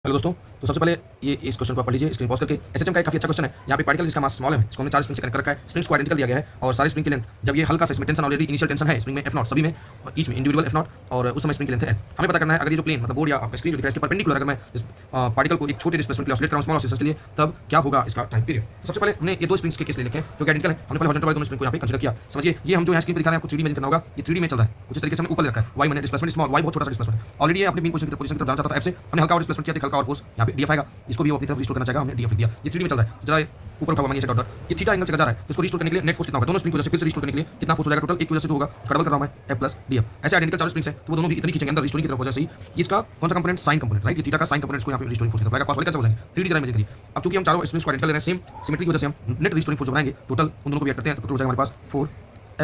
Hello दोस्तों, तो सबसे पहले ये इस क्वेश्चन को आप पढ़ लीजिए, स्क्रीन पॉज करके। एसएचएम का एक काफी अच्छा क्वेश्चन है। यहाँ पे पार्टिकल जिसका मास स्मॉल है, इसको हमने 4 स्प्रिंग से कनेक्ट कर रखा है। स्प्रिंग्स को आइडेंटिकल दिया गया है और सारे स्प्रिंग की लेंथ, जब ये हल्का सा, इसमें टेंशन ऑलरेडी इनिशियल टेंशन है स्प्रिंग में F0 सभी में, ईच में इंडिविजुअल F0, और उस समय स्प्रिंग की लेंथ है। हमें पता करना है अगर ये जो प्लेन मतलब बोर्ड या आपका स्क्रीन जो दिख रहा है इसके परपेंडिकुलर अगर मैं इस पार्टिकल को एक छोटे डिस्प्लेसमेंट के लिए ऑसिलेट कराऊं स्मॉल ऑसिलेशन के लिए, तब क्या होगा इसका टाइम पीरियड। तो सबसे पहले हमने ये दो स्प्रिंग्स के केस ले लिखे हैं जो कि आइडेंटिकल है। हमने पहले हॉरिजॉन्टल वाले दोनों स्प्रिंग को यहाँ पे कंसीडर किया। समझिए, ये हम जो यहाँ स्क्रीन पर दिखा रहे हैं आपको 3D इमेजिन करना होगा। ये 3D में चल रहा है, कुछ इस तरीके से हमने ऊपर ले रखा है। वाई मैंने डिस्प्लेसमेंट स्मॉल, वाई बहुत छोटा सा डिस्प्लेसमेंट है। ऑलरेडी ये अपने मेन पोजीशन की तरफ जाना चाहता था, F से हमने हल्का और डिस्प्लेसमेंट किया, हल्का और फोर्स यहाँ पे डीएफ आएगा, इसको भी वो अपनी तरफ रिस्टोर करना चाहेगा, हमने डीएफ लिख दिया। ये 3D में चल रहा है, जरा ऊपर उठा हुआ मानिए से डॉट डॉट, ये थीटा एंगल से जा रहा है, तो इसको रिस्टोर करने के लिए नेट फोर्स कितना होगा, दोनों स्प्रिंग की वजह से फिर से रिस्टोर करने के लिए कितना फोर्स हो जाएगा टोटल, एक की वजह से जो होगा डबल कर रहा हूं मैं F प्लस डीएफ। ऐसे आइडेंटिकल चार स्प्रिंग्स हैं तो वो दोनों भी इतनी खींचेंगे अंदर रिस्टोरिंग की तरफ वजह से ही। इसका कौन सा कंपोनेंट, साइन कंपोनेंट, राइट। ये थीटा का साइन कंपोनेंट को यहाँ पे रिस्टोरिंग फोर्स की तरफ आएगा, कॉस वाले कैंसिल हो जाएंगे। 3D जरा इमेजिन करिए। अब चूंकि हम चारों स्प्रिंग्स को आइडेंटिकल ले रहे हैं, सेम सिमेट्री की वजह से हम नेट रिस्टोरिंग फोर्स बनाएंगे टोटल, उन दोनों को भी ऐड करते हैं तो टोटल हो जाएगा हमारे पास 4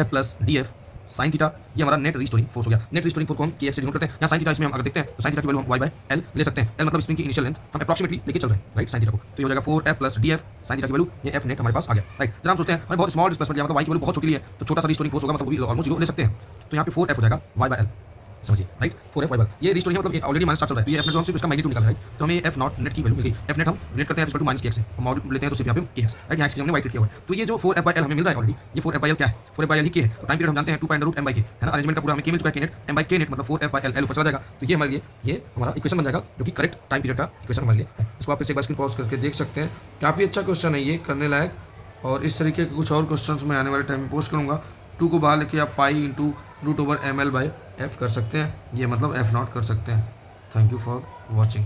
F plus DF sine theta. ये हमारा नेट रिस्टोरिंग फोर्स हो गया। नेट रिस्टोरिंग फोर्स को हम Kf से डिनोट करते हैं। यहाँ साइन थीटा इसमें हम अगर देखते हैं तो साइन थीटा की वैल्यू हम y बाय l ले सकते हैं। l मतलब स्प्रिंग की इनिशियल लेंथ, हम अप्रॉक्सीमेटली लेके चल रहे हैं, राइट, साइन थीटा को। तो ये हो जाएगा 4F plus DF sine theta की वैल्यू, ये F नेट हमारे पास आ गया, राइट। जरा हम सोचते हैं हमें बहुत स्मॉल डिस्प्लेसमेंट या मतलब y की वैल्यू बहुत छोटी ली है तो छोटा सा रिस्टोरिंग फोर्स होगा, मतलब वो भी ऑलमोस्ट 0 ले सकते हैं। तो यहाँ पे 4F हो जाएगा y बाय l, समझिए, right. 4F y by l, ये रिस्टोरिंग मतलब ऑलरेडी माइनस स्टार्ट चल रहा है, तो ये F नेट जो हम सिर्फ इसका मैग्नीट्यूड निकाल रहे हैं, तो हमें F नॉट नेट की वैल्यू मिल गई। F नेट हम रिलेट करते हैं F माइनस kx से, हम मॉड्यूल लेते हैं तो सिर्फ यहाँ पे kx, राइट। यहाँ x हमने y ट्रीट किया हुआ है, तो ये जो 4F बाय l हमें मिल रहा है ऑलरेडी, ये 4F बाय l क्या है, 4F बाय l ही k है। तो टाइम पीरियड हम जानते हैं 2 pi under root m by k, है ना। अरेंजमेंट का पूरा हमें k मिल चुका है, k net m by k net मतलब 4F बाय l ऊपर चला जाएगा। तो ये हमारे लिए ये हमारा इक्वेशन बन जाएगा जो कि करेक्ट टाइम पीरियड का इक्वेशन हमारे लिए है। इसको आप इसे एक बार स्क्रीन पॉज करके देख सकते हैं। काफ़ी अच्छा क्वेश्चन है ये, करने लायक। और इस तरीके के कुछ और क्वेश्चंस मैं आने वाले टाइम में पोस्ट करूँगा। 2 को बाहर लेके आप pi into root over ml by f कर सकते हैं, ये मतलब F नॉट कर सकते हैं। Thank you for watching.